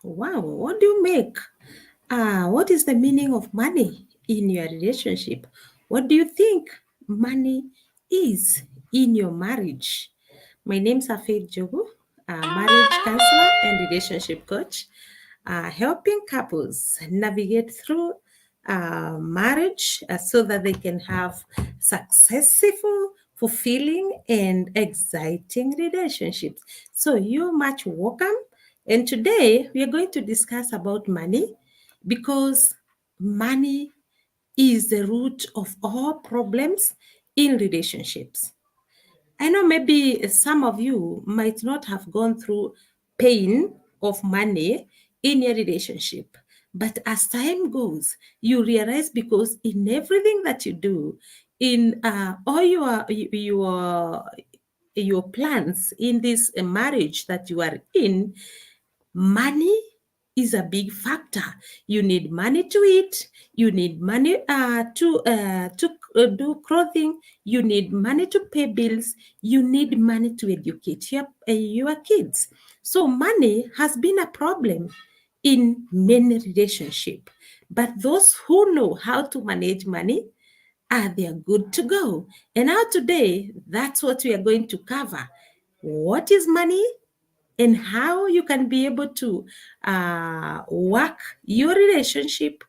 Wow, what do you make? What is the meaning of money in your relationship? What do you think money is in your marriage? My name's Afid Jogu, a marriage counselor and relationship coach, helping couples navigate through marriage so that they can have successful, fulfilling, and exciting relationships. So you're much welcome. And today we are going to discuss about money because money is the root of all problems in relationships. I know maybe some of you might not have gone through pain of money in your relationship. But as time goes, you realize because in everything that you do, in all your plans in this marriage that you are in, money is a big factor. You need money to eat. You need money to do clothing. You need money to pay bills. You need money to educate your kids. So money has been a problem in many relationships. But those who know how to manage money, they are good to go. And now today, that's what we are going to cover. What is money? And how you can be able to work your relationship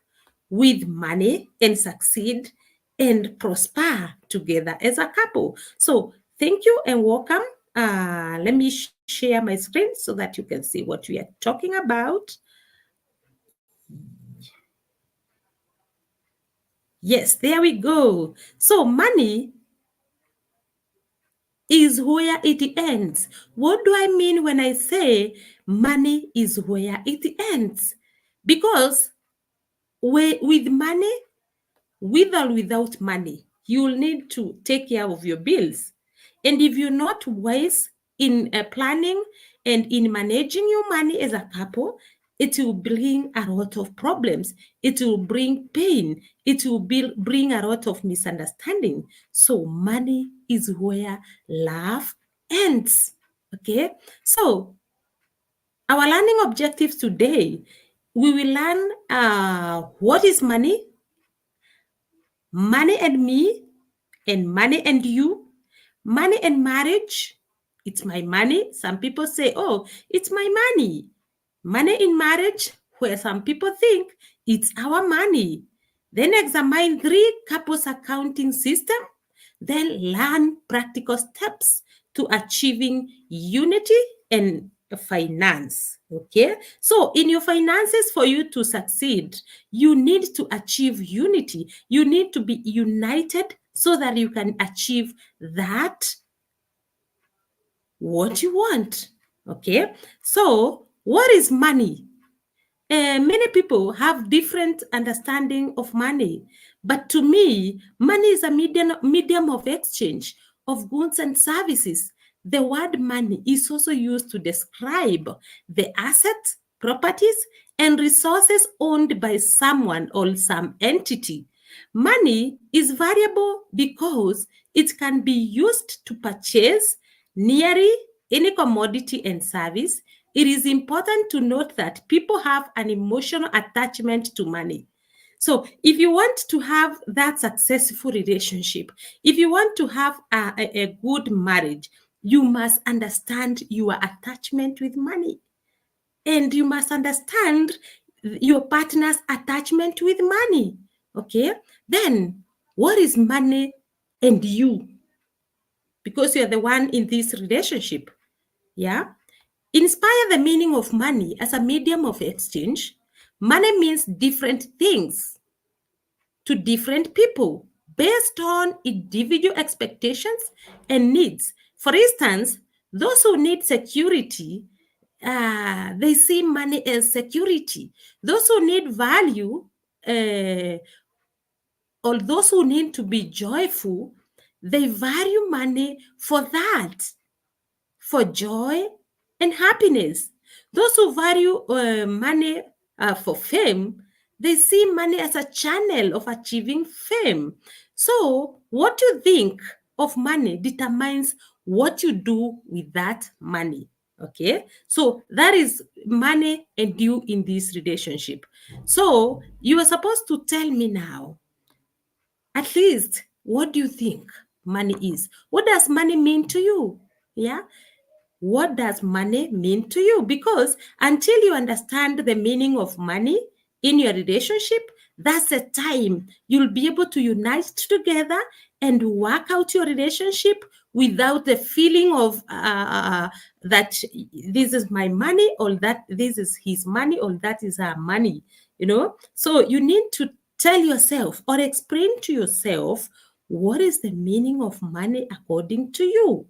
with money and succeed and prosper together as a couple. So, thank you and welcome. Let me share my screen so that you can see what we are talking about. Yes, there we go. So, money is where it ends. What do I mean when I say money is where it ends? Because with money, with or without money, you'll need to take care of your bills. And if you're not wise in planning and in managing your money as a couple, it will bring a lot of problems. It will bring pain. It will bring a lot of misunderstanding. So, money is where love ends. Okay? So, our learning objectives today, we will learn what is money, money and me, and money and you, money and marriage. It's my money. Some people say, oh, it's my money. Money in marriage, where some people think it's our money. Then examine three couples accounting system. Then learn practical steps to achieving unity and finance. Okay, so in your finances, for you to succeed, you need to achieve unity. You need to be united so that you can achieve that what you want. Okay, so what is money? Many people have different understanding of money, but to me, money is a medium of exchange of goods and services. The word money is also used to describe the assets, properties, and resources owned by someone or some entity. Money is valuable because it can be used to purchase nearly any commodity and service. It is important to note that people have an emotional attachment to money. So, if you want to have that successful relationship, if you want to have a good marriage, you must understand your attachment with money. And you must understand your partner's attachment with money. Okay? Then, what is money and you? Because you're the one in this relationship. Yeah? Inspire the meaning of money as a medium of exchange. Money means different things to different people based on individual expectations and needs. For instance, those who need security, they see money as security. Those who need value, uh, or those who need to be joyful, they value money for that, for joy and happiness. Those who value money for fame, they see money as a channel of achieving fame. So, what you think of money determines what you do with that money. Okay, so that is money and you in this relationship. So you are supposed to tell me now, at least, what do you think money is? What does money mean to you? Yeah, what does money mean to you? Because until you understand the meaning of money in your relationship, that's the time you'll be able to unite together and work out your relationship without the feeling of that this is my money, or that this is his money, or that is our money. So you need to tell yourself or explain to yourself what is the meaning of money according to you.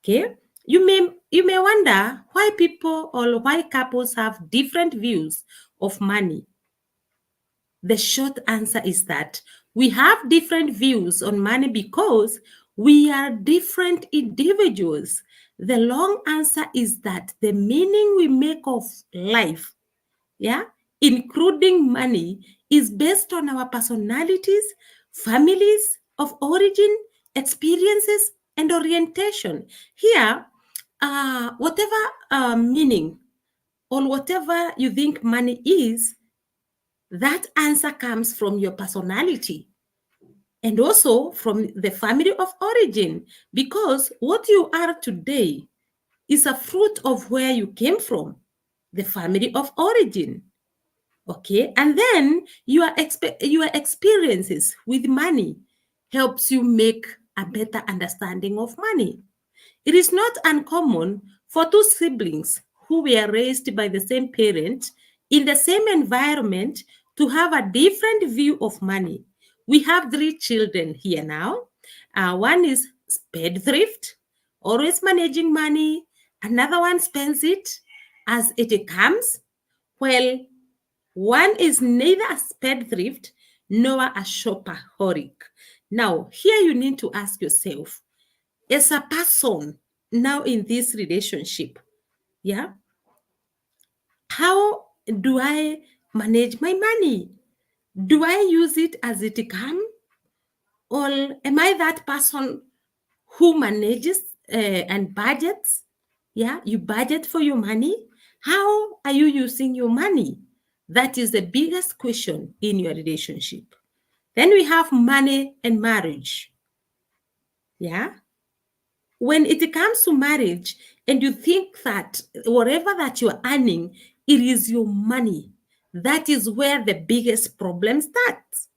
Okay, you may wonder why people or why couples have different views of money. The short answer is that we have different views on money because we are different individuals. The long answer is that the meaning we make of life, yeah, including money, is based on our personalities, families of origin, experiences, and orientation. Here, whatever meaning or whatever you think money is, that answer comes from your personality and also from the family of origin, because what you are today is a fruit of where you came from, the family of origin. Okay, and then your experiences with money helps you make a better understanding of money. It is not uncommon for two siblings who were raised by the same parent in the same environment to have a different view of money. We have three children here now. One is spendthrift, always managing money. Another one spends it as it comes. Well, one is neither a spendthrift nor a shopaholic. Now, here you need to ask yourself, as a person now in this relationship, yeah, how do I manage my money? Do I use it as it comes, or am I that person who manages and budgets? Yeah, you budget for your money. How are you using your money? That is the biggest question in your relationship. Then we have money and marriage. Yeah. When it comes to marriage and you think that whatever that you're earning, it is your money, that is where the biggest problem starts.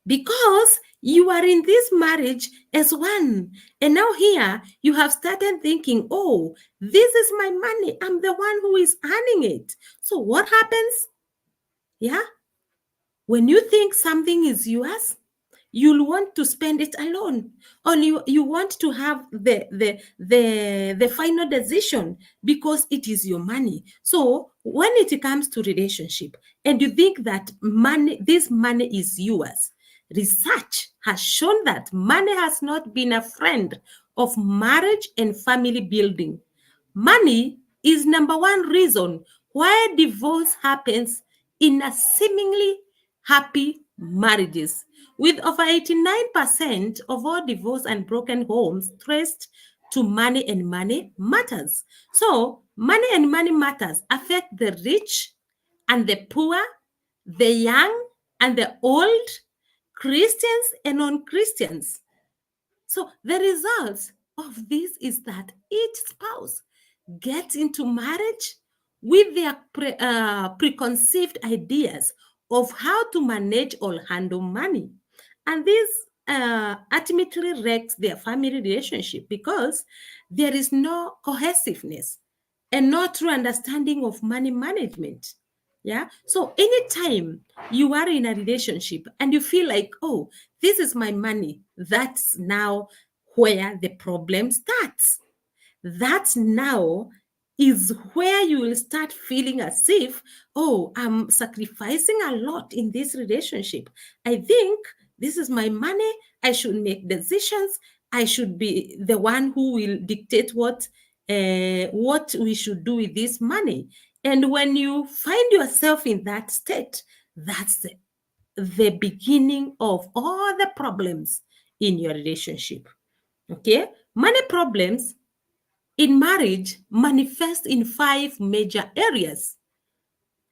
Because you are in this marriage as one. And now here you have started thinking, oh, this is my money. I'm the one who is earning it. So what happens? Yeah. When you think something is yours, you'll want to spend it alone, or you want to have the final decision because it is your money. So when it comes to relationship and you think that this money is yours, research has shown that money has not been a friend of marriage and family building. Money is number one reason why divorce happens in a seemingly happy marriages, with over 89% of all divorce and broken homes traced to money and money matters. So, money and money matters affect the rich and the poor, the young and the old, Christians and non Christians. So, the result of this is that each spouse gets into marriage with their preconceived ideas of how to manage or handle money. And this ultimately wrecks their family relationship because there is no cohesiveness and no true understanding of money management. Yeah. So anytime you are in a relationship and you feel like, oh, this is my money, that's now where the problem starts. That now is where you will start feeling as if, oh, I'm sacrificing a lot in this relationship. I think this is my money. I should make decisions. I should be the one who will dictate what we should do with this money. And when you find yourself in that state, that's the beginning of all the problems in your relationship. Okay, money problems in marriage manifest in 5 major areas.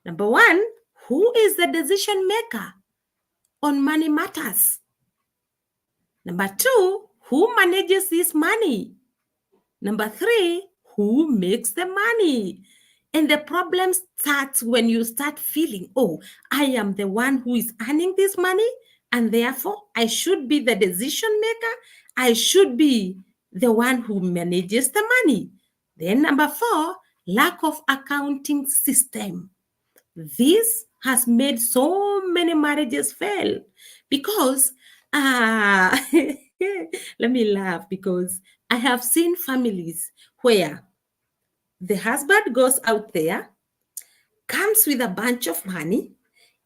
Number 1, who is the decision maker on money matters? Number 2, who manages this money? Number 3, who makes the money? And the problem starts when you start feeling, oh, I am the one who is earning this money, and therefore I should be the decision maker. I should be the one who manages the money. Then number 4, lack of accounting system. This has made so many marriages fail because let me laugh, because I have seen families where the husband goes out there, comes with a bunch of money,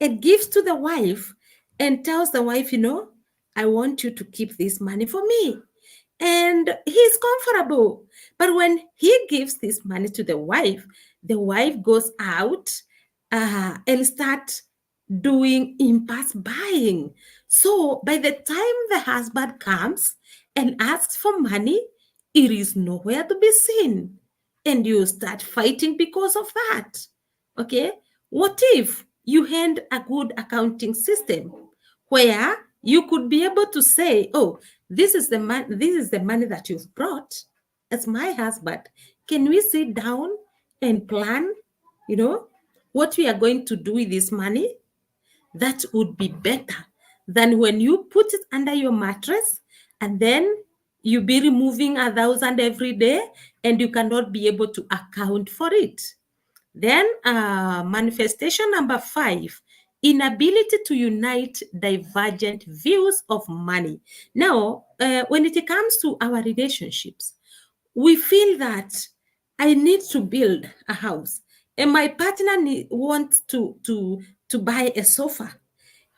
and gives to the wife and tells the wife, I want you to keep this money for me. And he's comfortable. But when he gives this money to the wife goes out and start doing impulse buying. So by the time the husband comes and asks for money, it is nowhere to be seen. And you start fighting because of that. Okay? What if you had a good accounting system where you could be able to say, oh, this is the money that you've brought as my husband. Can we sit down and plan, what we are going to do with this money? That would be better than when you put it under your mattress and then you be removing 1,000 every day and you cannot be able to account for it. Then manifestation number 5, inability to unite divergent views of money. Now, when it comes to our relationships, we feel that I need to build a house and my partner wants to buy a sofa.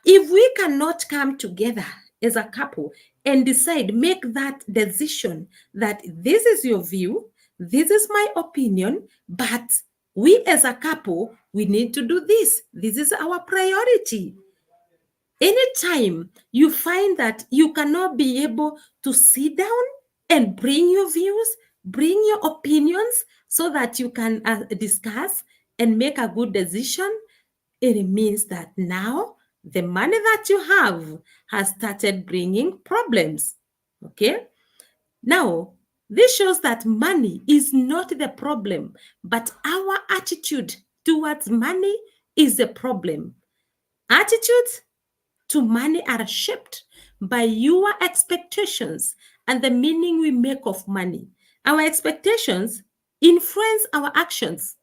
If we cannot come together as a couple and make that decision that this is your view, this is my opinion, but we as a couple, we need to do this. This is our priority. Anytime you find that you cannot be able to sit down and bring your views, bring your opinions so that you can discuss and make a good decision, it means that now the money that you have has started bringing problems. Okay? Now, this shows that money is not the problem, but our attitude towards money is the problem. Attitudes to money are shaped by your expectations and the meaning we make of money. Our expectations influence our actions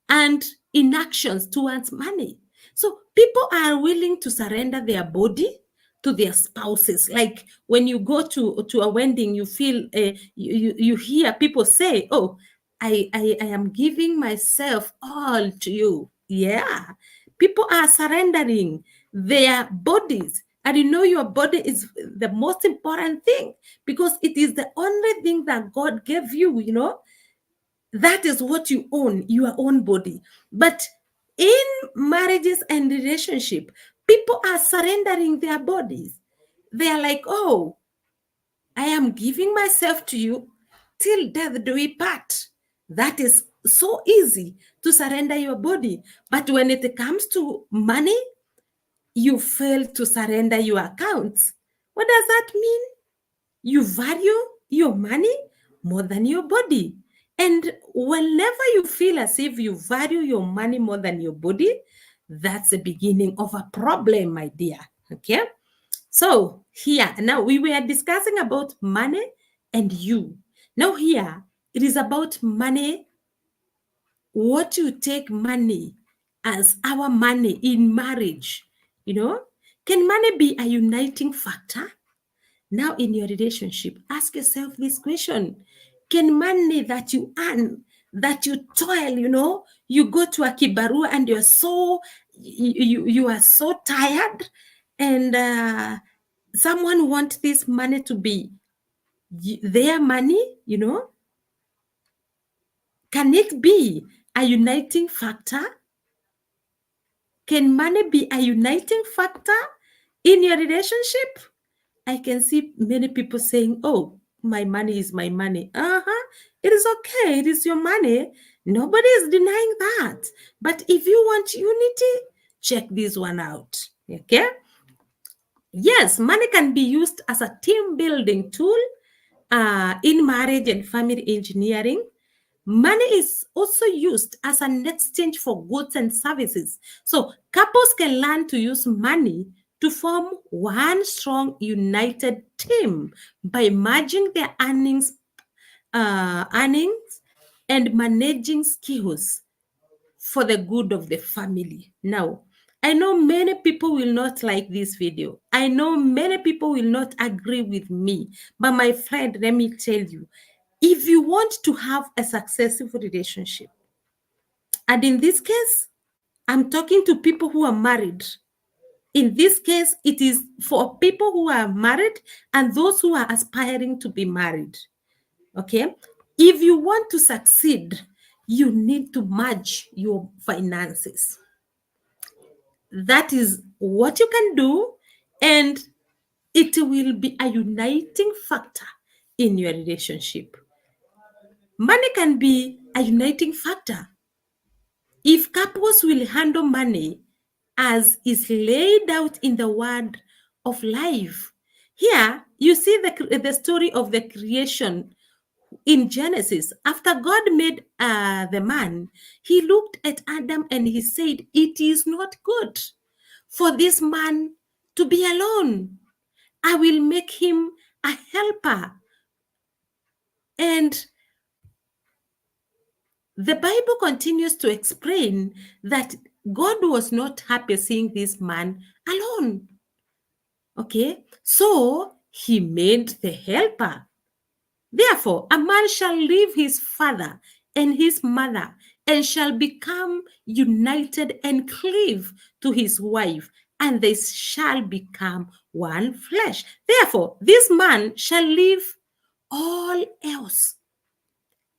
and inactions towards money. So people are willing to surrender their body to their spouses. Like when you go to a wedding, you feel you hear people say, "Oh, I am giving myself all to you." Yeah, people are surrendering their bodies. And your body is the most important thing because it is the only thing that God gave you, that is what you own, your own body. But in marriages and relationship, people are surrendering their bodies. They are like, oh, I am giving myself to you till death do we part. That is so easy to surrender your body. But when it comes to money, you fail to surrender your accounts. What does that mean? You value your money more than your body. And whenever you feel as if you value your money more than your body, that's the beginning of a problem, my dear. Okay? So here, now we were discussing about money and you. Now here, it is about money, what you take money as our money in marriage. Can money be a uniting factor? Now, in your relationship, ask yourself this question. Can money that you earn, that you toil, you go to a kibarua and you're so, you are so tired and someone wants this money to be their money, can it be a uniting factor? Can money be a uniting factor in your relationship? I can see many people saying, oh, my money is my money. It is okay. It is your money. Nobody is denying that. But if you want unity, check this one out. Okay? Yes, money can be used as a team building tool in marriage and family engineering. Money is also used as an exchange for goods and services. So couples can learn to use money to form one strong, united team by merging their earnings and managing skills for the good of the family. Now, I know many people will not like this video. I know many people will not agree with me. But my friend, let me tell you, if you want to have a successful relationship, and in this case, I'm talking to people who are married. In this case, it is for people who are married and those who are aspiring to be married. Okay? If you want to succeed, you need to merge your finances. That is what you can do, and it will be a uniting factor in your relationship. Money can be a uniting factor if couples will handle money as is laid out in the word of life. Here, you see the story of the creation in Genesis. After God made the man, he looked at Adam and he said, "It is not good for this man to be alone. I will make him a helper." And the Bible continues to explain that God was not happy seeing this man alone. Okay, so he made the helper. Therefore, a man shall leave his father and his mother and shall become united and cleave to his wife, and they shall become one flesh. Therefore, this man shall leave all else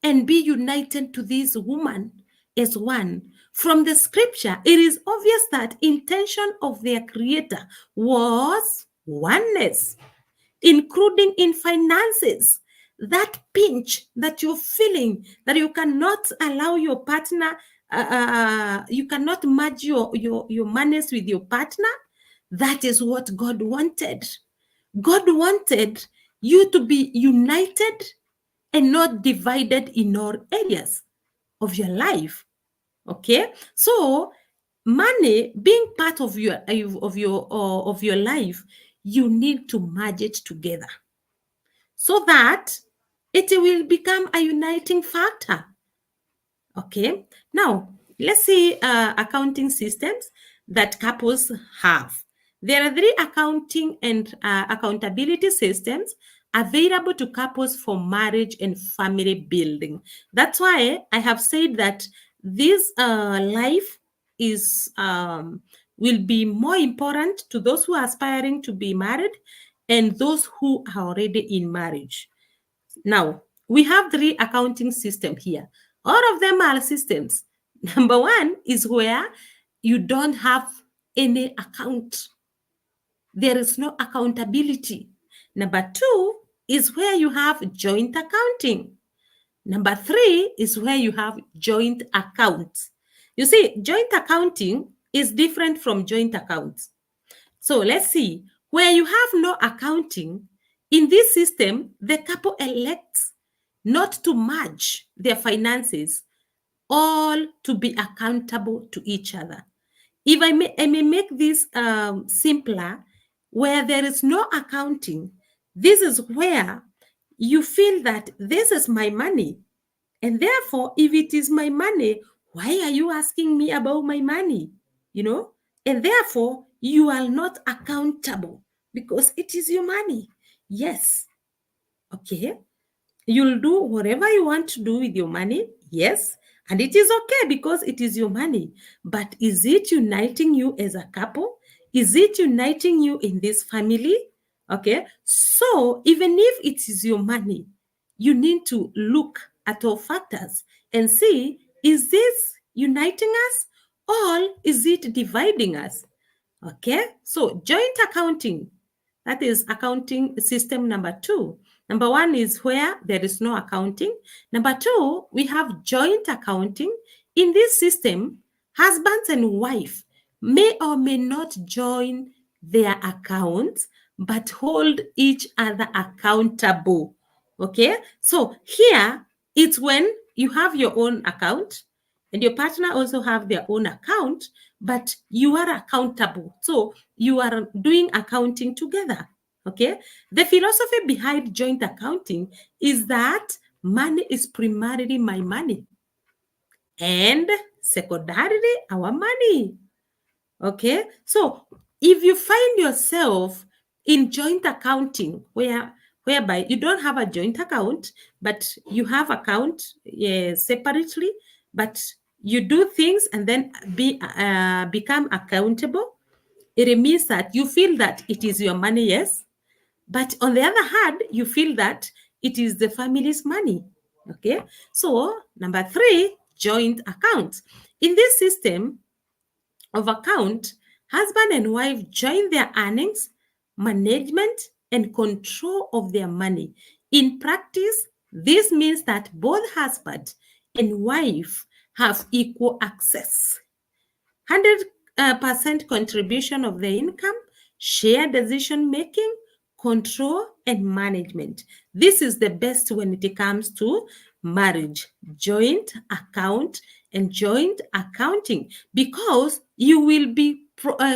and be united to this woman as one. From the scripture, it is obvious that intention of their creator was oneness, including in finances. That pinch that you're feeling, that you cannot allow your partner, you cannot merge your monies with your partner. That is what God wanted. God wanted you to be united and not divided in all areas of your life. Okay, so money being part of your life, you need to merge it together so that it will become a uniting factor. Okay, now let's see accounting systems that couples have. There are 3 accounting and accountability systems available to couples for marriage and family building. That's why I have said that this life is will be more important to those who are aspiring to be married and those who are already in marriage. Now, we have 3 accounting systems here. All of them are systems. Number 1 is where you don't have any account. There is no accountability. Number 2 is where you have joint accounting. Number 3 is where you have joint accounts. You see, joint accounting is different from joint accounts. So let's see, where you have no accounting, in this system, the couple elects not to merge their finances, all to be accountable to each other. If I may make this simpler, where there is no accounting, this is where you feel that this is my money. And therefore, if it is my money, why are you asking me about my money? You know, and therefore, you are not accountable because it is your money. Yes. Okay. You'll do whatever you want to do with your money. Yes. And it is okay because it is your money. But is it uniting you as a couple? Is it uniting you in this family? Okay. So even if it is your money, you need to look at all factors and see, is this uniting us or is it dividing us? Okay. So joint accounting, that is accounting system number 2. Number one is where there is no accounting. Number two, we have joint accounting. In this system, husbands and wife may or may not join their accounts, but hold each other accountable. Okay, so here it's when you have your own account and your partner also have their own account, but you are accountable. So you are doing accounting together. Okay, the philosophy behind joint accounting is that money is primarily my money and secondarily our money. Okay, so if you find yourself in joint accounting whereby you don't have a joint account, but you have account separately, but you do things and then become accountable, it means that you feel that it is your money, yes, but on the other hand, you feel that it is the family's money. Okay. So, number three, joint account. In this system of account, husband and wife join their earnings, management, and control of their money. In practice, this means that both husband and wife have equal access. 100% contribution of the income, share decision making, control, and management. This is the best when it comes to marriage, joint account, and joint accounting, because you will be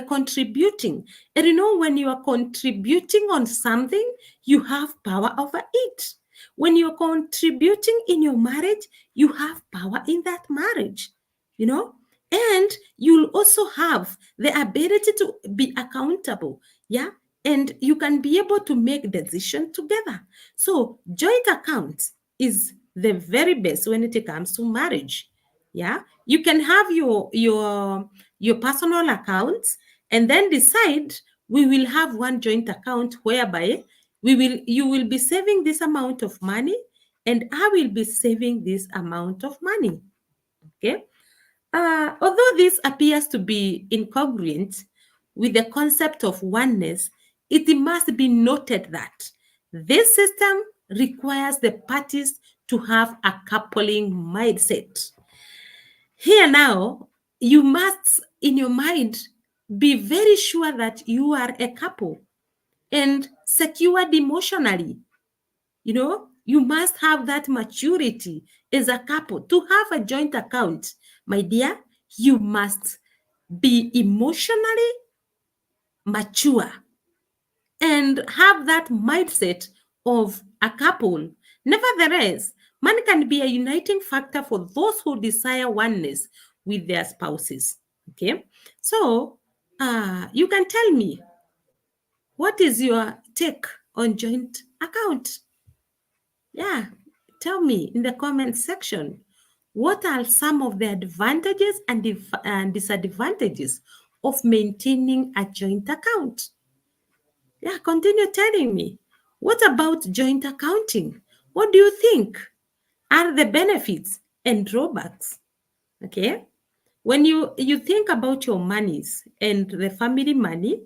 contributing. And you know, when you are contributing on something, you have power over it. When you're contributing in your marriage, you have power in that marriage, you know, and you'll also have the ability to be accountable. Yeah. And you can be able to make decisions together. So joint accounts is the very best when it comes to marriage. Yeah. You can have your personal accounts and then decide we will have one joint account whereby you will be saving this amount of money and I will be saving this amount of money. Okay. Although this appears to be incongruent with the concept of oneness, it must be noted that this system requires the parties to have a coupling mindset. Here now, you must, in your mind, be very sure that you are a couple and secured emotionally. You know, you must have that maturity as a couple to have a joint account. My dear, you must be emotionally mature and have that mindset of a couple. Nevertheless, money can be a uniting factor for those who desire oneness with their spouses. Okay, so you can tell me, what is your take on joint account? Yeah, tell me in the comment section. What are some of the advantages and disadvantages of maintaining a joint account? Yeah, continue telling me. What about joint accounting? What do you think are the benefits and drawbacks? Okay. When you think about your monies and the family money,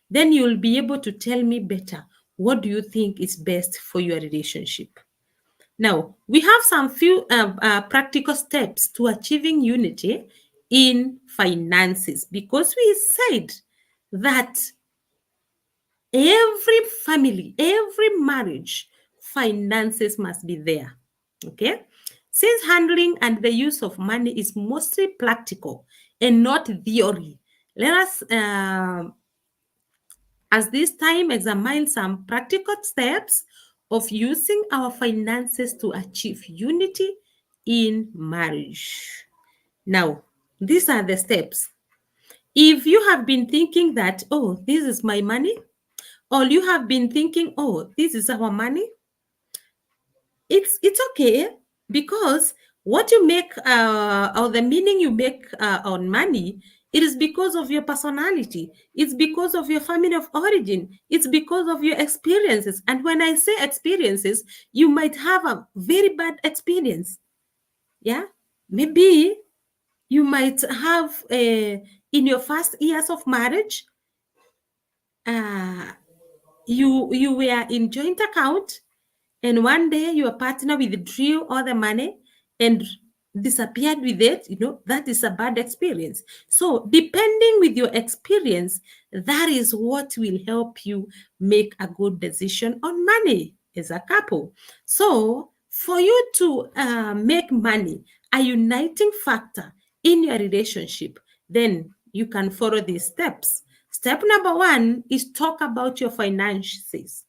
then you'll be able to tell me better what do you think is best for your relationship. Now, we have some few practical steps to achieving unity in finances, because we said that every family, every marriage, finances must be there. Okay. Since handling and the use of money is mostly practical and not theory, let us, as this time, examine some practical steps of using our finances to achieve unity in marriage. Now, these are the steps. If you have been thinking that, oh, this is my money, or you have been thinking, oh, this is our money, it's okay, because what you make or the meaning you make on money, it is because of your personality, it's because of your family of origin, it's because of your experiences. And when I say experiences, you might have a very bad experience. Yeah, maybe you might have in your first years of marriage, you were in joint account, and one day your partner withdrew all the money and disappeared with it, that is a bad experience. So depending with your experience, that is what will help you make a good decision on money as a couple. So for you to make money a uniting factor in your relationship, then you can follow these steps. Step number 1 is talk about your finances.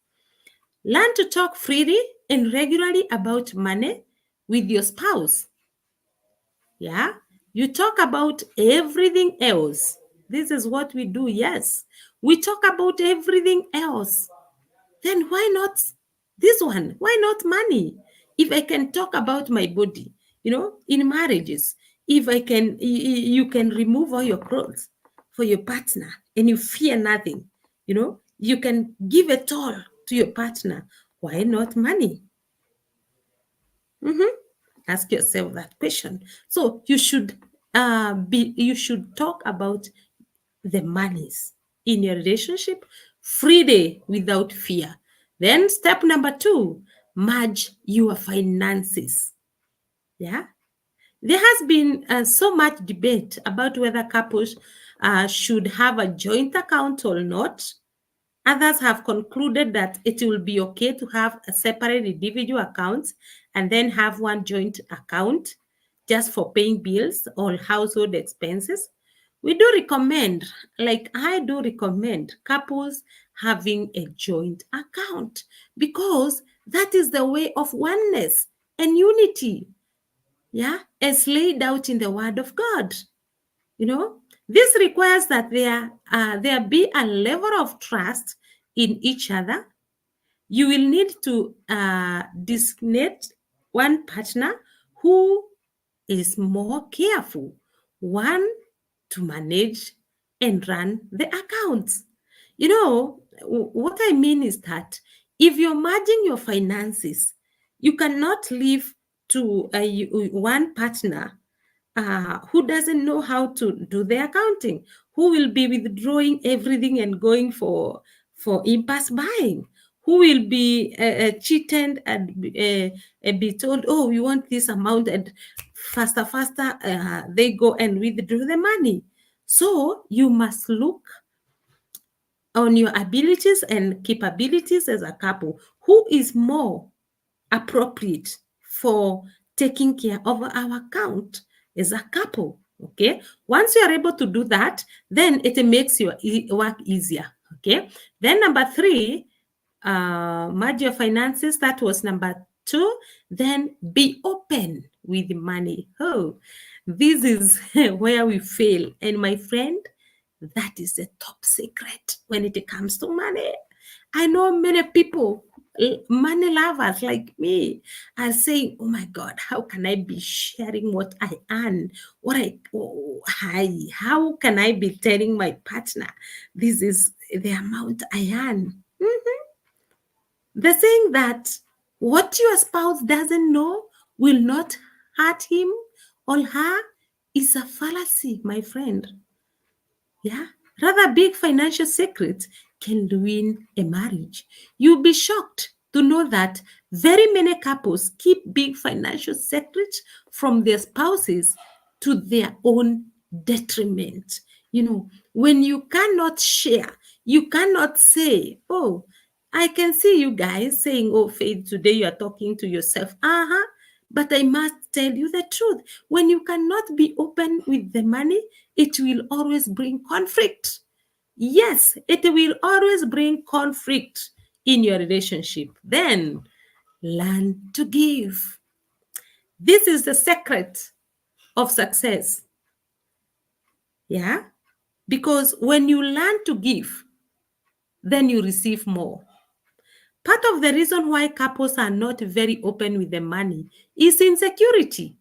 Learn to talk freely and regularly about money with your spouse. Yeah, you talk about everything else. This is what we do. Yes, we talk about everything else. Then why not this one? Why not money? If I can talk about my body, in marriages, if I can, you can remove all your clothes for your partner and you fear nothing, you can give it all to your partner. Why not money? Ask yourself that question. So you should talk about the monies in your relationship freely without fear. Then step number 2, merge your finances. Yeah. There has been so much debate about whether couples should have a joint account or not. Others have concluded that it will be okay to have a separate individual accounts and then have one joint account just for paying bills or household expenses. We do recommend, like I do recommend, couples having a joint account because that is the way of oneness and unity, yeah, as laid out in the Word of God. This requires that there be a level of trust in each other. You will need to designate one partner who is more careful, one to manage and run the accounts. What I mean is that if you're merging your finances, you cannot leave to one partner who doesn't know how to do the accounting, who will be withdrawing everything and going for impulse buying, who will be cheated and be told, oh, we want this amount, and faster they go and withdraw the money. So you must look on your abilities and capabilities as a couple. Who is more appropriate for taking care of our account as a couple? Okay, once you are able to do that, then it makes your work easier. Okay, then number 3, merge your finances. That was number 2. Then be open with money. Oh, this is where we fail. And my friend, that is the top secret when it comes to money. I know many people, money lovers like me, are saying, oh my God, how can I be sharing what I earn? How can I be telling my partner this is the amount I earn? The saying that what your spouse doesn't know will not hurt him or her is a fallacy, my friend. Yeah, rather big financial secrets can ruin a marriage. You'll be shocked to know that very many couples keep big financial secrets from their spouses to their own detriment. When you cannot share, you cannot say, oh, I can see you guys saying, oh, Faith, today you are talking to yourself. But I must tell you the truth. When you cannot be open with the money, it will always bring conflict. Yes, it will always bring conflict in your relationship. Then learn to give. This is the secret of success. Yeah? Because when you learn to give, then you receive more. Part of the reason why couples are not very open with the money is insecurity.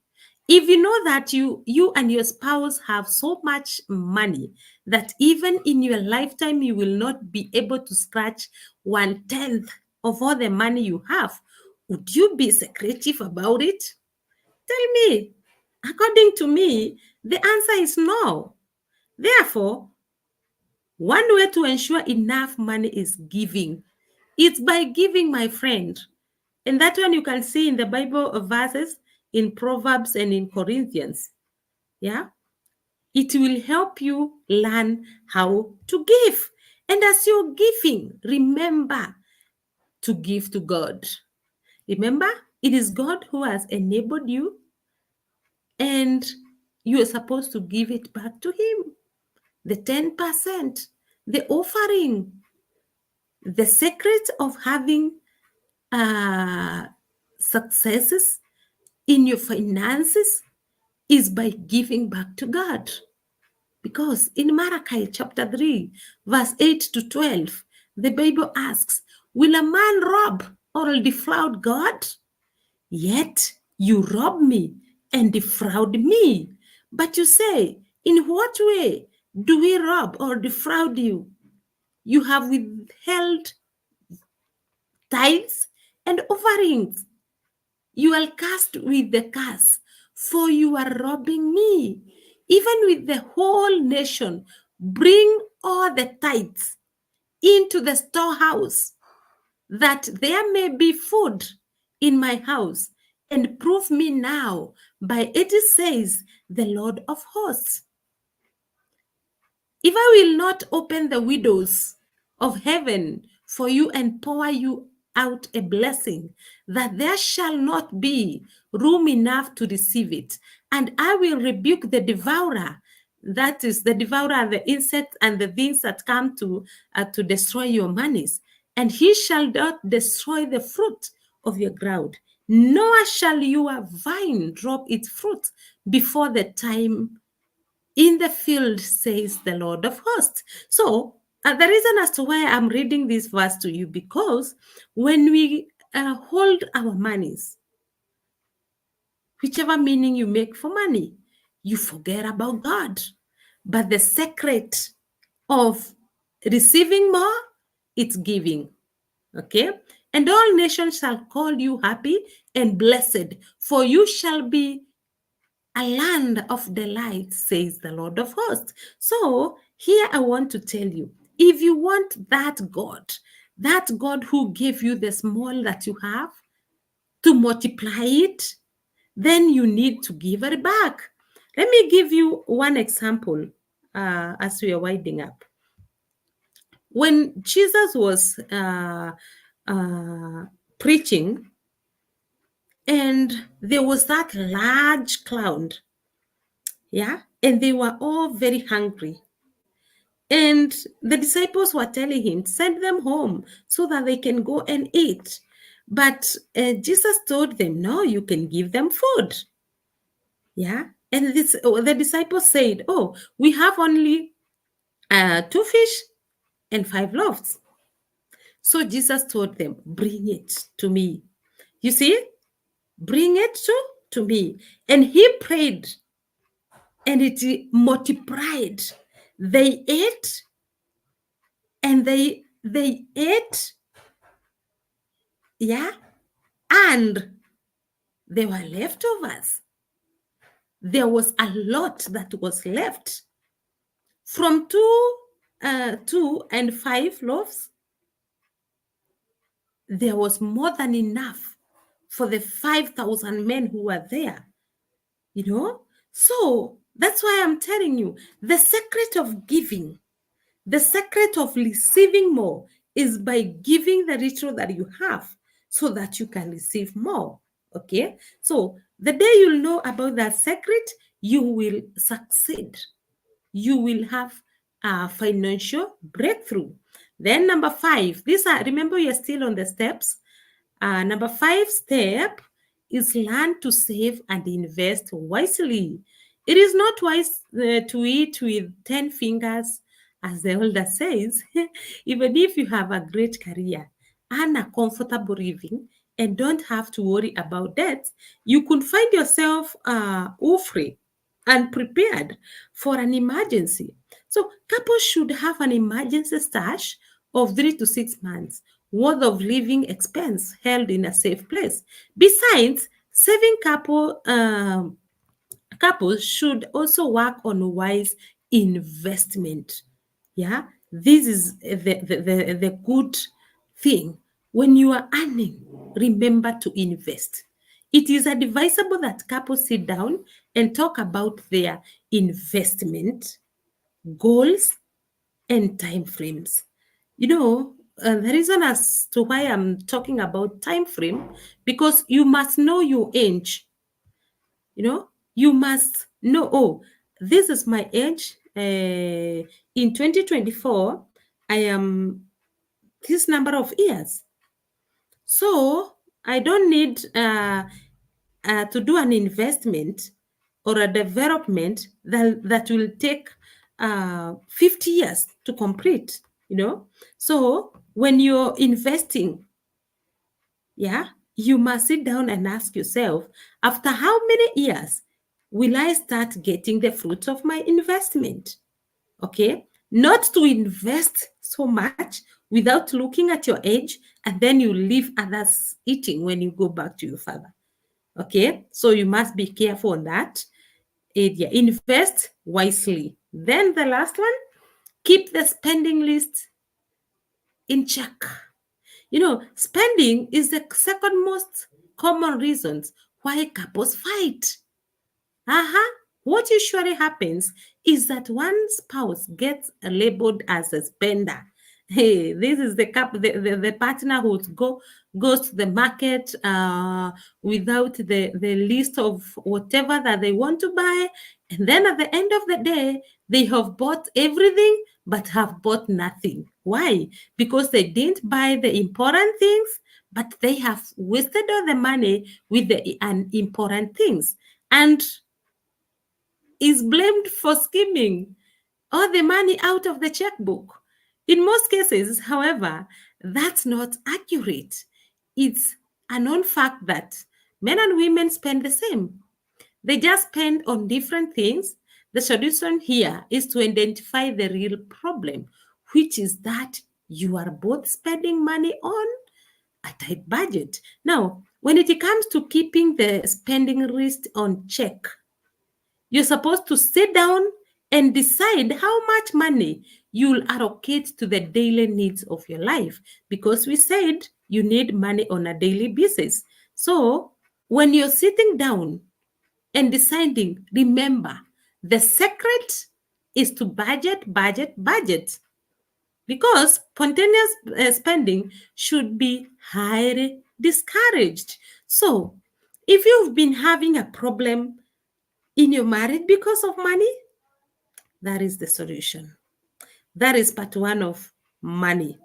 If you know that you and your spouse have so much money that even in your lifetime you will not be able to scratch 1/10 of all the money you have, would you be secretive about it? Tell me. According to me, the answer is no. Therefore, one way to ensure enough money is giving. It's by giving, my friend. And that one you can see in the Bible verses, in Proverbs and in Corinthians. Yeah. It will help you learn how to give. And as you're giving, remember to give to God. Remember, it is God who has enabled you, and you are supposed to give it back to Him. The 10%, the offering. The secret of having successes in your finances is by giving back to God. Because in Malachi chapter 3, verse 8 to 12, the Bible asks, will a man rob or defraud God? Yet you rob me and defraud me. But you say, in what way do we rob or defraud you? You have withheld tithes and offerings. You are cursed with the curse, for you are robbing me. Even with the whole nation, bring all the tithes into the storehouse, that there may be food in my house, and prove me now by it, says the Lord of hosts. If I will not open the windows of heaven for you and pour you out a blessing, that there shall not be room enough to receive it, and I will rebuke the devourer, that is the devourer, the insect and the things that come to destroy your monies, and he shall not destroy the fruit of your ground, nor shall your vine drop its fruit before the time in the field, says the Lord of hosts. So the reason as to why I'm reading this verse to you, because when we hold our monies, whichever meaning you make for money, you forget about God. But the secret of receiving more, it's giving. Okay? And all nations shall call you happy and blessed, for you shall be a land of delight, says the Lord of hosts. So here I want to tell you, if you want that God who gave you the small that you have, to multiply it, then you need to give it back. Let me give you one example as we are winding up. When Jesus was preaching, and there was that large crowd, yeah, and they were all very hungry. And the disciples were telling him, send them home so that they can go and eat. But Jesus told them, no, you can give them food. Yeah. And the disciples said, oh, we have only 2 fish and 5 loaves. So Jesus told them, bring it to me. You see, bring it to me. And he prayed, and it multiplied. They ate, and they ate, yeah, and there were leftovers. There was a lot that was left from 2 and 5 loaves. There was more than enough for the 5,000 men who were there, you know. So that's why I'm telling you, the secret of giving, the secret of receiving more, is by giving the little that you have, so that you can receive more. Okay, so the day you'll know about that secret, you will succeed. You will have a financial breakthrough. Then number 5, remember, you're still on the steps. Number 5 step is learn to save and invest wisely. It is not wise to eat with 10 fingers, as the elder says. Even if you have a great career and a comfortable living and don't have to worry about debt, you could find yourself free and prepared for an emergency. So couples should have an emergency stash of 3 to 6 months worth of living expense held in a safe place. Besides, saving couples should also work on wise investment. Yeah, this is the good thing. when you are earning, remember to invest. It is advisable that couples sit down and talk about their investment goals and time frames. The reason as to why I'm talking about time frame, because you must know your age. You must know, oh, this is my age. In 2024, I am this number of years. So I don't need to do an investment or a development that will take 50 years to complete. So when you're investing, you must sit down and ask yourself, after how many years will I start getting the fruits of my investment? Okay, not to invest so much without looking at your age, and then you leave others eating when you go back to your father. Okay, so you must be careful on that area. Invest wisely. Then the last one, keep the spending list in check. Spending is the second most common reasons why couples fight. What usually happens is that one spouse gets labeled as a spender. Hey, this is the partner who goes to the market without the list of whatever that they want to buy, and then at the end of the day, they have bought everything but have bought nothing. Why? Because they didn't buy the important things, but they have wasted all the money with the unimportant things, and is blamed for skimming all the money out of the checkbook. In most cases, however, that's not accurate. It's a known fact that men and women spend the same. They just spend on different things. The solution here is to identify the real problem, which is that you are both spending money on a tight budget. Now, when it comes to keeping the spending list on check, you're supposed to sit down and decide how much money you'll allocate to the daily needs of your life, because we said you need money on a daily basis. So when you're sitting down and deciding, remember, the secret is to budget, budget, budget, because spontaneous spending should be highly discouraged. So if you've been having a problem in your marriage because of money, that is the solution. That is part one of money.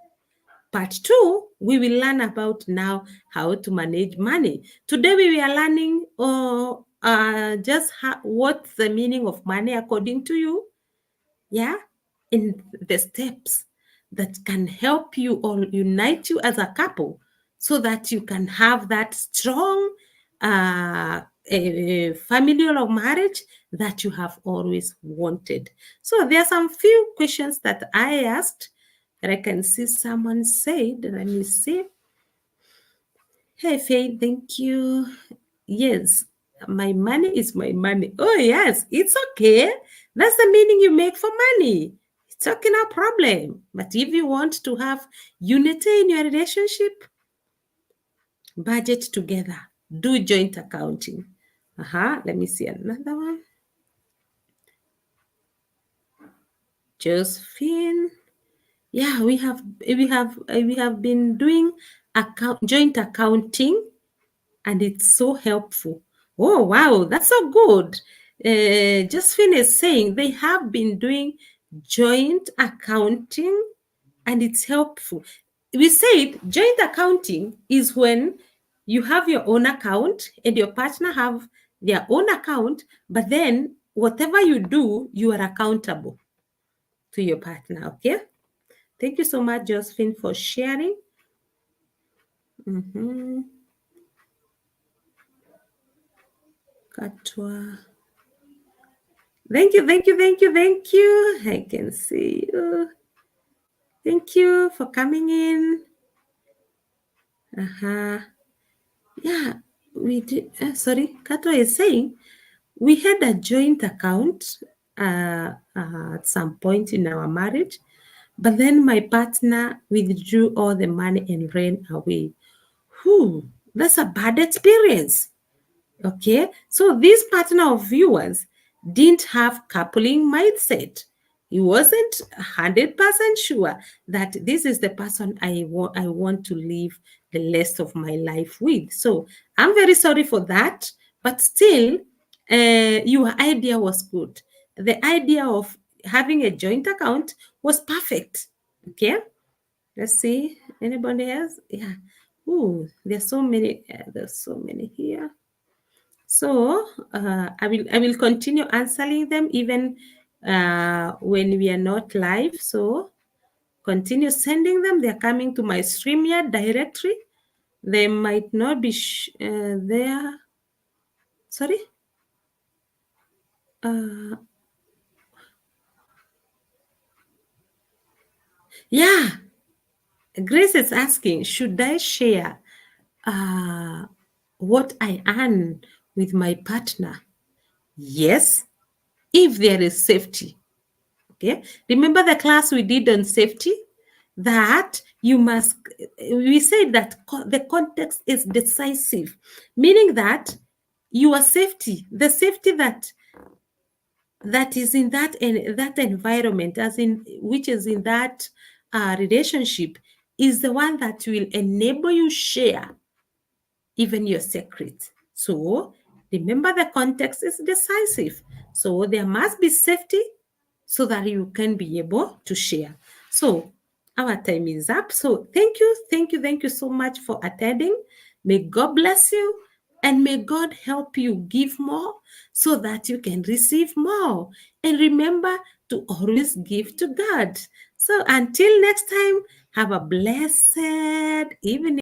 Part two, we will learn about now how to manage money. Today we are learning what's the meaning of money according to you. In the steps that can help you or unite you as a couple, so that you can have that strong family or marriage that you have always wanted. So there are some few questions that I asked that I can see someone said. Let me see. Hey, Faye, thank you. Yes, my money is my money. Oh, yes, it's okay. That's the meaning you make for money. It's okay, no problem. But if you want to have unity in your relationship, budget together. Do joint accounting. Let me see another one. Josephine. Yeah, we have been doing joint accounting, and it's so helpful. Oh, wow, that's so good. Josephine is saying they have been doing joint accounting and it's helpful. We said joint accounting is when you have your own account and your partner have their own account, but then whatever you do, you are accountable to your partner, okay? Thank you so much, Josephine, for sharing. Katwa. Thank you. I can see you. Thank you for coming in. Yeah, we did. Sorry, Katwa is saying we had a joint account at some point in our marriage, but then my partner withdrew all the money and ran away. Whew, that's a bad experience. Okay, so this partner of yours didn't have coupling mindset. He wasn't 100% sure that this is the person I want to live the rest of my life with. So I'm very sorry for that, but still, your idea was good. The idea of having a joint account was perfect. Okay, let's see. Anybody else? Yeah. Ooh, there's so many. There's so many here. So I will continue answering them even when we are not live. So continue sending them. They're coming to my StreamYard directory. They might not be there. Sorry. Uh, yeah. Grace is asking, should I share what I earn with my partner? Yes, if there is safety. Okay. Remember the class we did on safety? That you must, we said that the context is decisive, meaning that your safety, the safety that is in that environment, as in which is in that relationship, is the one that will enable you share even your secret. So remember, the context is decisive. So there must be safety so that you can be able to share. So our time is up. So thank you so much for attending. May God bless you and may God help you give more so that you can receive more. And remember to always give to God. So until next time, have a blessed evening.